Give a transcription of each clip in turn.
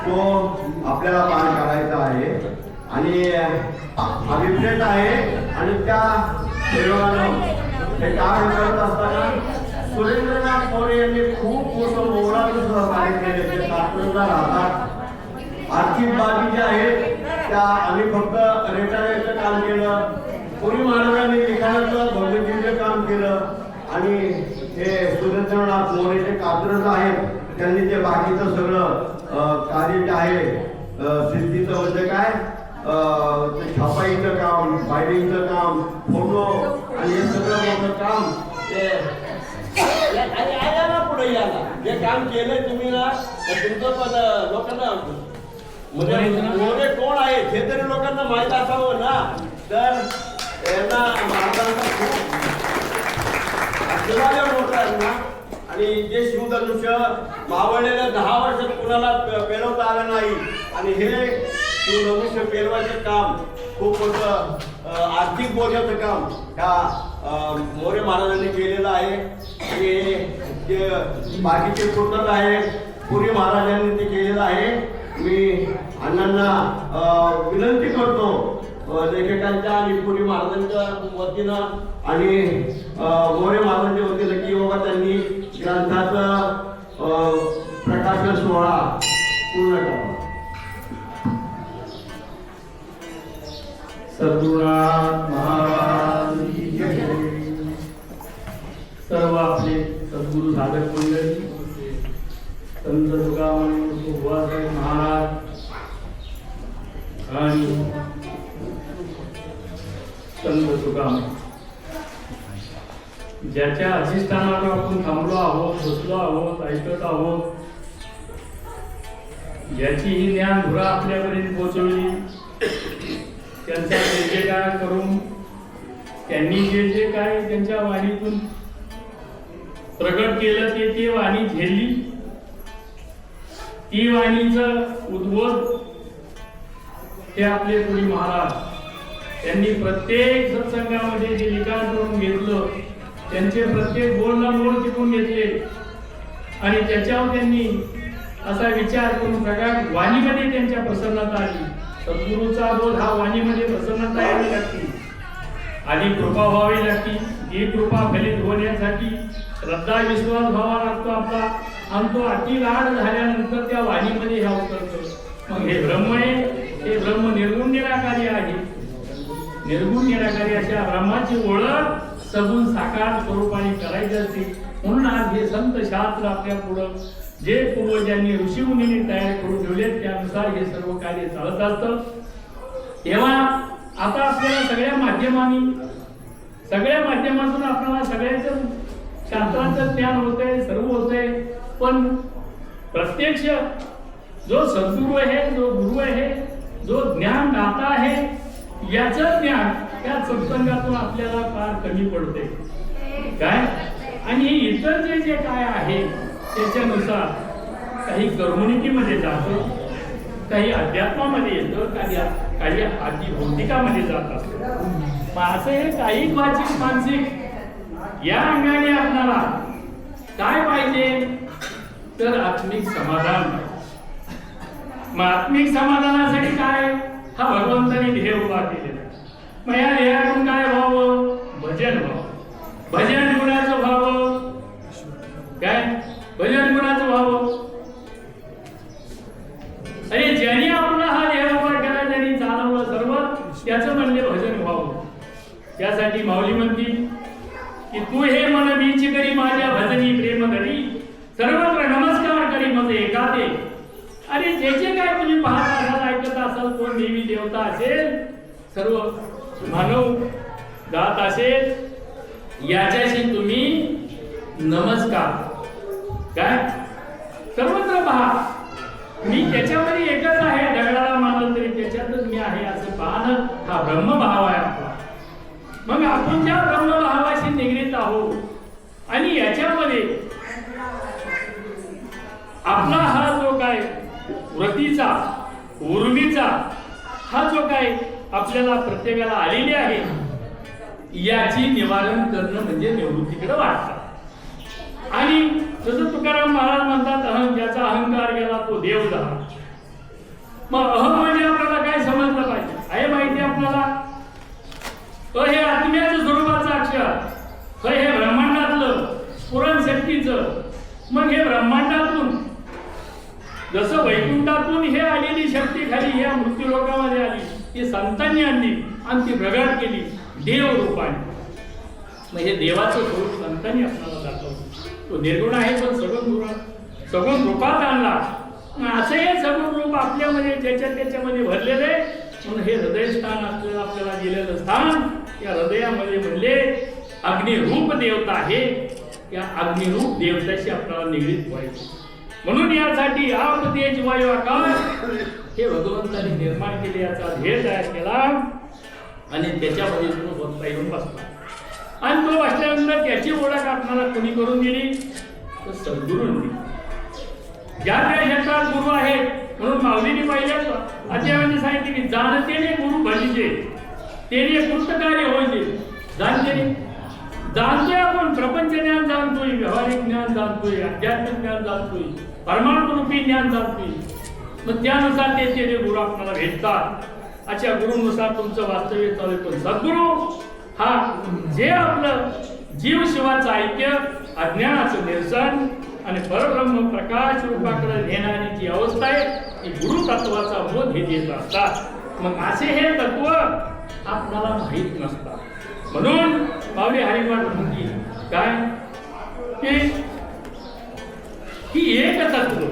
तो आपल्याला पार करायचा आहे आणि अभिप्रेत आहे आणि त्या देवानं हे काम करत असताना सुरेंद्रनाथ मोरे यांनी खूप मोठं मोलाचं सहकार्य केले. ते कात्रजला राहतात. आर्थिक बाबी ज्या आहेत त्या आम्ही फक्त रेटायचं काम केलं. पुरी महाराजांनी लिखाणाचं भगवतीचं काम केलं आणि हे सुरेंद्रनाथ मोरे जे कात्रज आहेत त्यांनी ते बाकीचं सगळं कार्य जे आहे सिद्धीचं म्हणजे काय छापाईचं काम, फायलिंगचं काम, फोटो आणि हे सगळं मोठं काम ते पुढे याला जे काम केलंय तुम्ही ना तुमचं पण लोकांना मोरे कोण आहे हे तरी लोकांना माहीत असावं ना. तर यांना महाराजांचा खूप आशीर्वाद मोठा आहे ना. आणि जे शिवधनुष्य मावळलेल्या 10 वर्षात कुणाला पेलवता आलं नाही आणि हे शिवधनुष्य पेलवायचं काम खूप मोठं आर्थिक बोजाचं काम ह्या मोरे महाराजांनी केलेलं आहे. आणि ते बाकीचे पूर्ण आहे पुरी महाराजांनी ते केलेलं आहे. मी अण्णांना विनंती करतो लेखकांच्या आणि पुरी महाराजांच्या वतीनं आणि मोरे महाराजांच्या वतीनं की बाबा त्यांनी ग्रंथाचं प्रकाशन सोहळा पूर्ण करावा. सद्गुरुनाथ महाराज सर्व आपले सद्गुरु साधक मंडळी, संत तुकाराम बुवासाहेब महाराज आणि संत तुकाराम ज्याच्या अधिष्ठानावर आपण थांबलो आहोत, बसलो आहोत, ऐकत आहोत, ज्याची ही ज्ञान धुरा आपल्यापर्यंत पोहोचवली, त्यांचा जयजयकार करून त्यांनी जे जे काय त्यांच्या वाणीतून प्रगट केलं ते वाणी झेलली. ती वाणीचं उद्बोध ते आपले पुरी महाराज त्यांनी प्रत्येक सत्संगामध्ये जे लिखाण करून घेतलं त्यांचे प्रत्येक बोलला बोल टिकून घेतले आणि त्याच्यावर त्यांनी असा विचार करून प्रगट वाणीमध्ये त्यांच्या प्रसन्नता आली. सद्गुरूचा बोध हा वाणीमध्ये प्रसन्नता यावी लागते, आधी कृपा व्हावी लागते. ही कृपा फलित होण्यासाठी श्रद्धा विश्वास व्हावा लागतो आपला आणि तो अति लाड झाल्यानंतर त्या वाणीमध्ये हे उतरतो. मग हे ब्रह्म आहे, हे ब्रह्म निर्गुण निराकारी आहे. निर्गुण निराकारी अशा ब्रह्माची ओळख सगुण साकार स्वरूपाने करायची असते. म्हणून आज हे संत शास्त्र आपल्या पुढं जे पूर्वजांनी ऋषीमुनींनी तयार करून ठेवले त्यानुसार हे सर्व कार्य चालत असतं. तेव्हा आता आपल्याला सगळ्या माध्यमातून आपल्याला सगळ्याचं शास्त्राचं ज्ञान होतंय, सर्व होतंय. पण प्रत्यक्ष जो सद्गुरू आहे, जो गुरु आहे, जो ज्ञानदाता आहे, याचं ज्ञान त्या सत्संगातून आपल्याला फार कमी पडते काय. आणि इतर जे जे काय आहे त्याच्यानुसार काही कर्मणुकीमध्ये जातो, काही अध्यात्मामध्ये येतं, काही आधी भौतिकामध्ये जात असतो. मग असं हे काही वाचिक मानसिक या अंगाने आपल्याला काय पाहिजे तर आत्मिक समाधान. मग आत्मिक समाधानासाठी काय हा भगवंताने ध्येय उभा केलेला. मग या ध्येयातून काय व्हावं? भजन व्हावं. भजन गुणाचं व्हावं. काय भजन गुणाचं व्हावं. अरे ज्यांनी आपला हा ध्येय उभा केला, ज्यांनी चालवलं सर्व, त्याचं म्हणले भजन व्हावं. त्यासाठी माऊली म्हणती की तू हे मन बीची करी माझ्या भजनी प्रेम करी, सर्वत्र नमस्कार करी मग एकाते. अरे जे जे काय तुम्ही पाहत असाल, ऐकत असाल, कोण देवी देवता असेल, सर्व मानव जात असेल, याच्याशी तुम्ही नमस्कार काय सर्वत्र पहा. मी त्याच्यामध्ये एकच आहे, दगडाला मानलं तरी त्याच्यातच मी आहे असं पाहणं हा ब्रह्मभाव आहे आपला. मग आपण ज्या ब्रह्मभावाशी निगडीत आहोत आणि याच्यामध्ये आपला हा जो काय व्रतीचा उर्मीचा हा जो काय आपल्याला प्रत्येकाला आलेली आहे, याची निवारण करणं म्हणजे निवृत्तीकडे वाटतं. आणि जसं तुकाराम महाराज म्हणतात, ज्याचा अहंकार गेला तो देव झाला. मग अहम म्हणजे आपल्याला काय समजलं पाहिजे आहे माहिती आपल्याला. हे आत्म्याचं स्वरूपाचं अक्षर, हे ब्रह्मांडातलं स्फुरण शक्तीचं. मग हे ब्रह्मांडातून जसं वैकुंठातून हे आलेली शक्ती खाली या मृत्यूलोकामध्ये आली, ती संतांनी आणली आणि ती प्रगट केली देव रूपाने. मग हे देवाचं स्वरूप संतांनी आपल्याला दाखवलं. तो निर्गुण आहे पण सगुण रूपात आणला. असं हे सगुण रूप आपल्यामध्ये त्याच्यामध्ये भरलेलं आहे. म्हणून हे हृदयस्थान असलेलं आपल्याला दिलेलं स्थान, या हृदयामध्ये म्हणले अग्निरूप देवता आहे. या अग्निरूप देवताशी आपल्याला निगडीत व्हायचं. म्हणून यासाठी आप तेज वायू आकाश हे भगवंताने निर्माण केले, याचा ध्येय तयार केला आणि त्याच्यामध्ये तो भक्त येऊन बसला. आणि तो बसल्यानंतर त्याची ओळख आपल्याला कोणी करून दिली तर सद्गुरूंनी. ज्या त्या क्षेत्रात गुरु आहेत म्हणून माऊलीने पाहिलं अध्यायामध्ये सांगितले की जाणतेने गुरु भजिचे तेने कृतकार्य होईल. जाणतोय आपण प्रपंच ज्ञान जाणतोय, व्यावहारिक ज्ञान जाणतोय, आध्यात्मिक ज्ञान जाणतोय, परमार्थ रूपी ज्ञान जाणतोय. मग त्यानुसार ते गुरु आपल्याला भेटतात. अशा गुरुनुसार तुमचं वास्तव्य चालू. पण सद्गुरु हा जे आपलं जीव शिवाचं ऐक्य, अज्ञानाचं निरसन आणि परब्रह्म प्रकाश रूपाकडे नेणारी जी अवस्था आहे ती गुरु तत्वाचा बोध हे देत असतात. मग असे हे तत्व आपल्याला माहीत नसतात. म्हणून माऊली हरिपाठ म्हणती काय की एक तत्व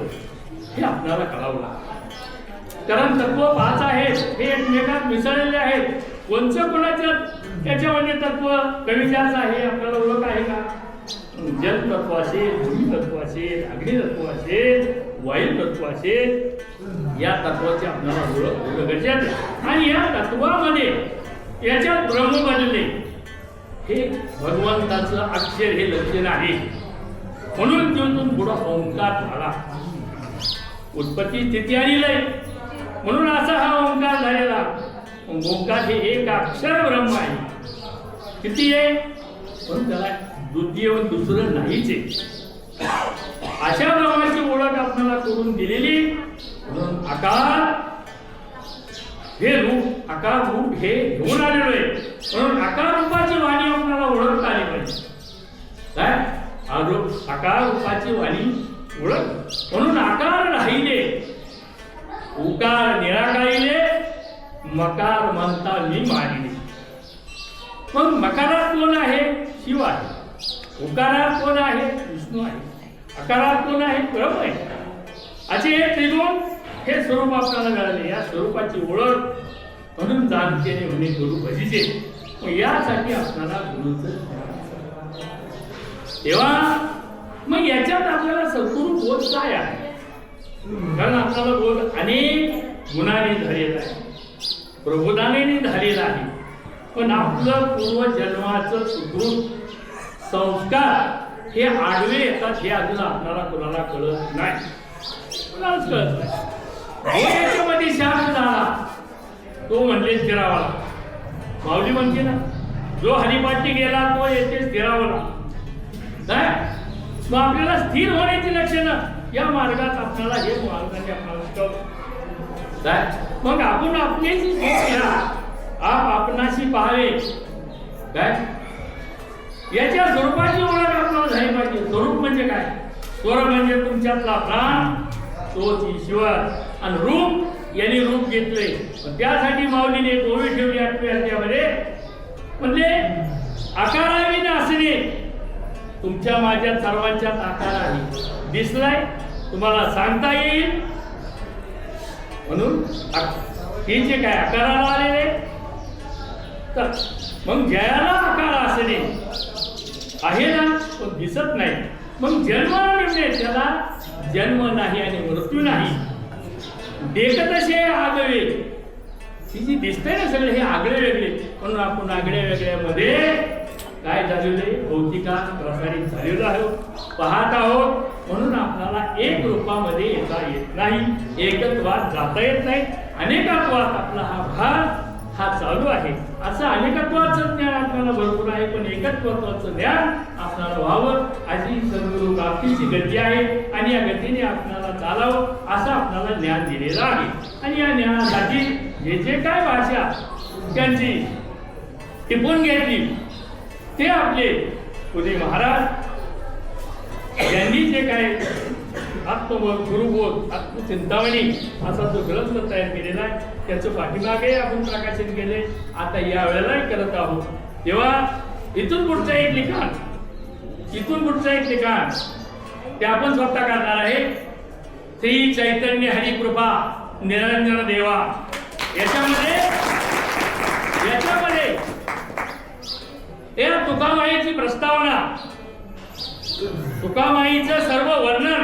हे आपल्याला कळावं लागतं. कारण तत्व 5 आहेत, हे एकमेकात मिसळलेले आहेत. कोणचं कोणाच्या त्याच्यामध्ये तत्व कमी जास्त आहे आपल्याला ओळख आहे का? जल तत्व असेल, भूमी तत्व असेल, अग्नी तत्व असेल, वायू तत्व असेल, या तत्वाची आपल्याला ओळख गरजेचं आहे. आणि या तत्वामध्ये याच्यात ब्रह्म बनले हे भगवंताचं अक्षर हे लक्षण आहे. म्हणून तिथून पुढे ओंकार झाला, उत्पत्ती स्थिती आणि लय. म्हणून असा हा ओंकार झालेला. ओंकार हे एक अक्षर ब्रह्म आहे. किती आहे पण त्याला द्वितीय दुसरं नाहीच आहे. अशा ब्रह्माची ओळख आपल्याला करून दिलेली. म्हणून आकार हे रूप, आकार रूप हे घेऊन आलेलो आहे. म्हणून आकार रूपाची वाणी आपल्याला ओळखता आली पाहिजे. काय आकार रूपाची वाणी ओळख. म्हणून आकार राहिले, उकार निराकारिले, मकार म्हणता मी मानिले. मग मकारात कोण आहे? शिव आहे. उकारात कोण आहे? विष्णू आहे. अकारात कोण आहे? ब्रह्म आहे. असे हे त्रिगुण हे स्वरूप आपल्याला मिळाले. या स्वरूपाची ओळख म्हणून जाणतेने म्हणे गुरु भजिचे. मग यासाठी आपल्याला गुरुचं तेव्हा मग याच्यात आपल्याला सद्गुरु बोध काय आहे? कारण आपल्याला बोध अनेक गुणाने झालेला आहे, प्रबोधाने झालेला आहे. पण आपलं पूर्वजन्माचं सुकृत संस्कार हे आडवे येतात हे अजून आपल्याला कोणाला कळत नाही. कोणालाच कळत नाही. याच्यामध्ये शांत झाला तो म्हणले स्थिरावला. माऊली म्हणते ना, जो हरिपाठी गेला तो येथे स्थिरावला. काय मग आपल्याला स्थिर होण्याची लक्षणं या मार्गात आपल्याला हे मार्गाने आपल्याला काय मग आपण आपल्याशी आपणाशी पाहावे. काय याच्या स्वरूपाची ओळख आपल्याला झाली पाहिजे. स्वरूप म्हणजे काय? स्वर म्हणजे तुमच्यातला प्राण, तोच ईश्वर. आणि रूप यांनी रूप घेतले. त्यासाठी माऊलीने एक ओवी ठेवली 8व्या अध्यायामध्ये. म्हणजे आकाराविना असणे. तुमच्या माझ्या सर्वांच्यात आकार आहे, दिसलाय तुम्हाला सांगता येईल. म्हणून हे जे काय आकाराला आलेले तर मग ज्याला आकार असणे आहे ना तो दिसत नाही. मग जन्म निमणे त्याला जन्म नाही आणि मृत्यू नाही. देखतसे आगळे ही जी दिसते ना सगळे हे आगळे वेगळे. म्हणून आपण आगळ्या वेगळ्यामध्ये काय झालेले भौतिकात प्रसारित झालेलो आहोत, पाहत आहोत. म्हणून आपल्याला एक रूपामध्ये येता येत नाही, एकत्वात जाता येत नाही. अनेकत्वात आपला हा भाग हा चालू आहे. असं अनेकत्वाचं ज्ञान आपल्याला भरपूर आहे, पण एकत्वाचं ज्ञान आपल्याला व्हावं अशी सद्गुरु प्राप्तीची गती आहे. आणि या गतीने आपल्याला चालावं असं आपल्याला ज्ञान दिलेलं आहे. आणि या ज्ञानासाठी जे जे काय भाषा त्यांची टिपून घेतली ते आपले पुणे महाराज यांनी जे काय आत्मबोध, गुरुबोध, आत्मचिंतामणी असा जो ग्रंथ तयार केलेला आहे त्याचं पाठीमागे आपण प्रकाशन केले. आता या वेळेलाही करत आहोत. तेव्हा इथून पुढचं एक लिखाण ते आपण स्वतः करणार आहे. श्री चैतन्य हरिकृपा निरंजन देवा याच्यामध्ये या तुकामाईची प्रस्तावना, तुकामाईचं सर्व वर्णन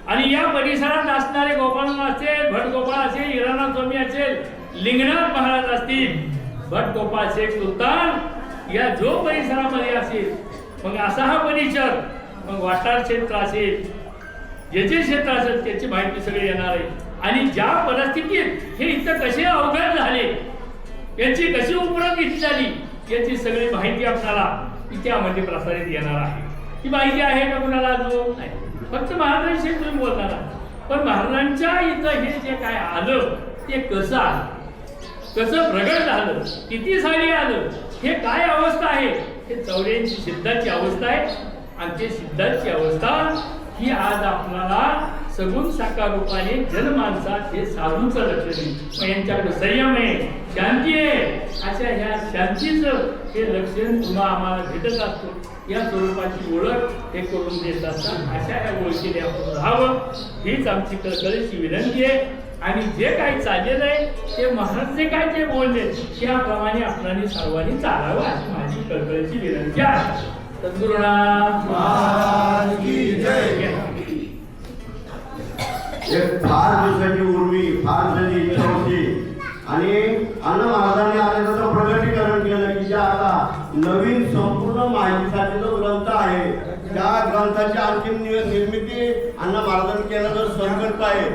आणि या परिसरात असणारे गोपाळ असेल, भट गोपाळ असेल, हिरानाथ स्वामी असेल, लिंगनाथ महाराज असतील, भट गोपाळ शेख सुलतान या जो परिसरामध्ये असेल, मग असा हा परिसर, मग वाटार क्षेत्र असेल, जे जे क्षेत्र असेल त्याची माहिती सगळी येणार आहे. आणि ज्या परिस्थितीत हे इथं कसे अवघड झाले, याची कशी उपरोध घेतली झाली, याची सगळी माहिती आपल्याला त्यामध्ये प्रसारित येणार आहे. ही माहिती आहे का कुणाला अजून नाही, फक्त महाराजांशी तुम्ही बोलणार. पण महाराजांच्या इथं हे जे काय आलं ते कसं आलं, कसं प्रगट झालं, किती साली आलं, हे काय अवस्था आहे, हे 84 सिद्धाची अवस्था आहे. आणि ते सिद्धाची अवस्था ही आज आपल्याला सगुण साकार रूपाने जनमानसात हे साधूचं लक्षण आहे. यांच्याकडे संयम आहे, शांती आहे, अशा ह्या शांतीचं हे लक्षण तुम्हा आम्हाला भेटत असतो. या स्वरूपाची ओळख हे करून देत असतात. अशा ह्या ओळखीने आपण राहावं हीच आमची कळकळीची विनंती आहे. आणि जे काही चाललेलं आहे ते महाराज जे काय जे बोलले त्याप्रमाणे आपणाने सर्वांनी चालावं अशी माझी कळकळीची विनंती आहे. सद्गुरुनाथ महाराज की जय. एक फार दिवसाची उर्मी, फार दिवसाची इच्छा होती आणि अण्णा महाराजांनी आल्याचं प्रगटीकरण केलं की ज्या आता नवीन संपूर्ण माहितीसाठी जो ग्रंथ आहे त्या ग्रंथाची अंतिम निर्मिती अण्णा महाराजांनी केलेलं संकल्प आहे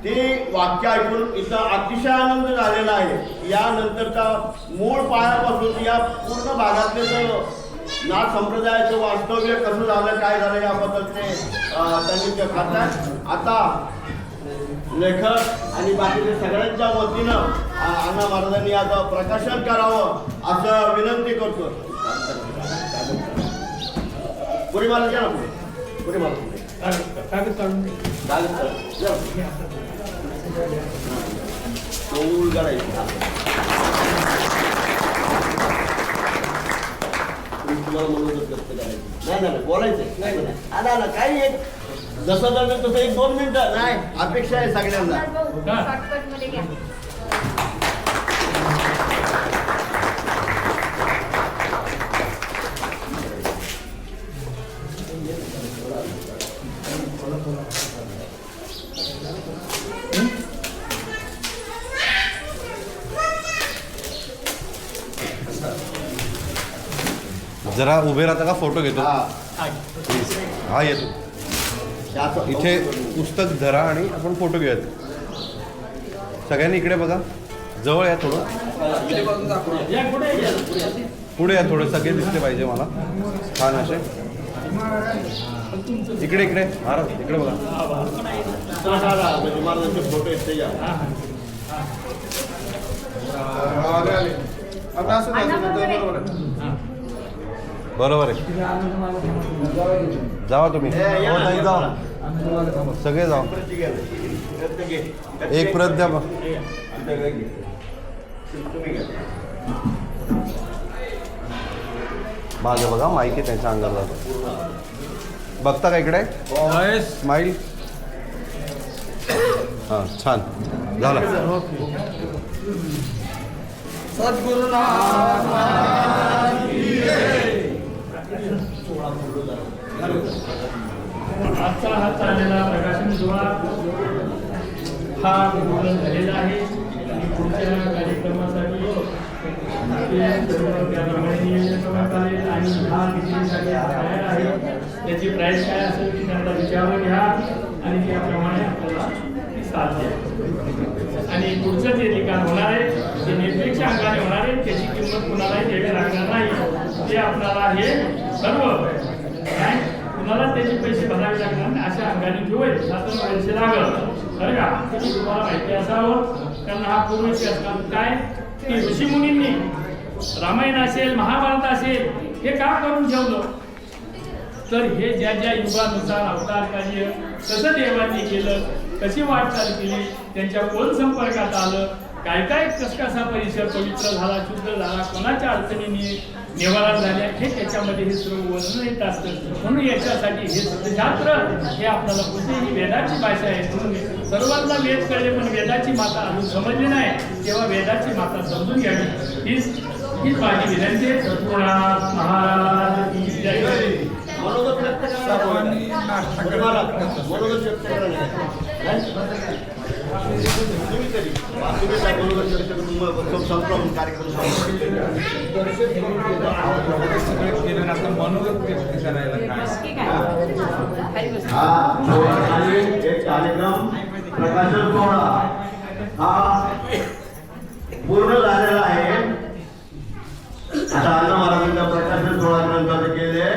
ते वाक्य ऐकून इथं अतिशय आनंद झालेला आहे. यानंतरचा मूळ पायापासून या पूर्ण भागातले जो नाथ संप्रदायाचं वास्तव्य कसं झालं, काय झालं याबद्दल ते त्यांनी ते खातात. आता लेखक आणि बाकीच्या सगळ्यांच्या वतीनं अण्णा महाराजांनी आता प्रकाशन करावं असं विनंती करतो. पुढे मला घ्या ना, पुढे मला तुम्हाला मनोगत व्यक्त करायचं नाही बोलायचं नाही काही एक जसं जमेल तसं 1-2 मिनिटं नाही अपेक्षा आहे सगळ्यांना. जरा उभे राहता का, फोटो घेतो. प्लीज हा येतो इथे. पुस्तक धरा आणि आपण फोटो घेऊयात. सगळ्यांनी इकडे बघा, जवळ या थोडं, पुढे या थोडं, सगळे दिसले पाहिजे मला छान असे. इकडे इकडे महाराज इकडे बघा. फोटो येते बरोबर आहे. जावा तुम्ही, जावा सगळे जावा. एक प्रत द्या मग. मागे बघा, माहिती त्यांच्या अंगावर जातो. बघता का इकडे स्माईल. हां छान झालं. सद्गुरुनाथ आजचा हा चाललेला प्रकाशन सोहळा हा पूर्ण झालेला आहे. आणि पुढच्या कार्यक्रमासाठी त्याप्रमाणे नियोजन करण्यात आले आणि हा विक्रीसाठी तयार आहे. त्याची प्राईस काय असेल ती त्यांना विचारून घ्या आणि त्याप्रमाणे आपल्याला ती साथ द्या. आणि पुढचं जे ठिकाण होणार आहे ते नेटफ्लिक्सच्या अंगाने होणार आहे, त्याची किंमत कुणालाही द्यावी लागणार नाही. ते आपल्याला हे सर्व आपल्याला त्याचे पैसे भरावे लागणार आणि अशा अंगाने घेऊन शासन पैसे लागल बरं का तरी तुम्हाला माहिती असावं कारण हा पूर्वज काय की ऋषीमुनींनी रामायण असेल महाभारत असेल हे का करून ठेवलं तर हे ज्या ज्या युगानुसार अवतार कार्य कसं देवांनी केलं कशी वाटचाल केली त्यांच्या कोण संपर्कात आलं काय काय कसा परिसर पवित्र झाला शुद्ध झाला कोणाच्या अडचणीने निवारण झाल्या हे त्याच्यामध्ये हे सर्व वर्णन येत असतं म्हणून याच्यासाठी हे सत्यशास्त्र हे आपल्याला कुठेही वेदाची भाषा आहे म्हणून सर्वांना वेद कळले पण वेदाची माता अजून समजली नाही तेव्हा वेदाची माता समजून घ्यावी हीच माझी विनंती आहे. सद्गुरुनाथ महाराज की जय. मनोगत व्यक्त करा मनोगत व्यक्त करा तुम्ही तरी तुम्ही काय मनोगत व्यक्त करून संपूर्ण कार्यक्रम मनोगत व्यक्त करायला हा एक कार्यक्रम प्रकाशन सोहळा हा पूर्ण झालेला आहे आता अण्णा महाराजांच्या प्रकाशन सोहळा ग्रंथाचे केले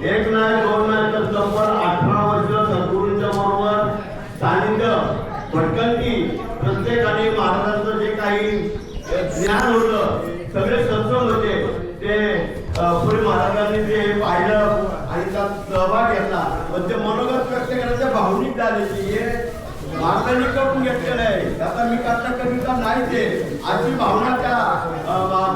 एक नाही दोन नाही तर तब्बल 18 वर्ष सद्गुरूंच्या बरोबर सानिध्य भटकंती प्रत्येकाने महाराजांचं जे काही ज्ञान होतं सगळे सत्संग होते ते पुढे महाराजांनी ते पाहिलं आणि त्यात सहभाग घेतला पण ते मनोगत व्यक्त करायच्या भावनिक झाले की हे महाराजांनी करून घेतलेलं आहे आता मी करता कमी का नाही ते आजची भावना त्या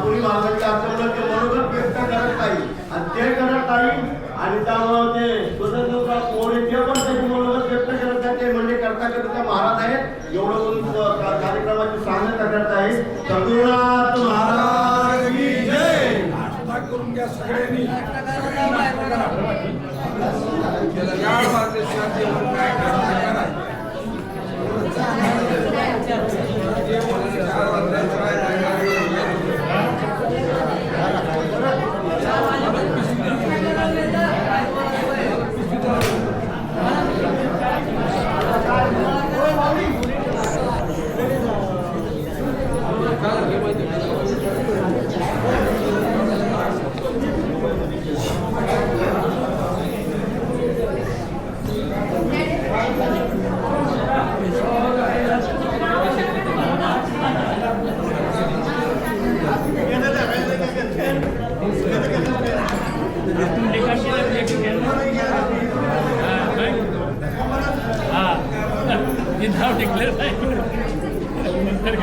पुढे महाराजांच्या आचरणात ते मनोगत व्यक्त करत नाही आणि ते करत नाही आणि त्यामुळं ते स्वतंत्र कोणी जे पण त्याची मनोगत व्यक्त करत आहे ते म्हणजे करता करता महाराज आहेत एवढं कार्यक्रमाची सांगता करत आहे सद्गुरुनाथ महाराज की जय. करून घ्या सगळ्यांनी हा declare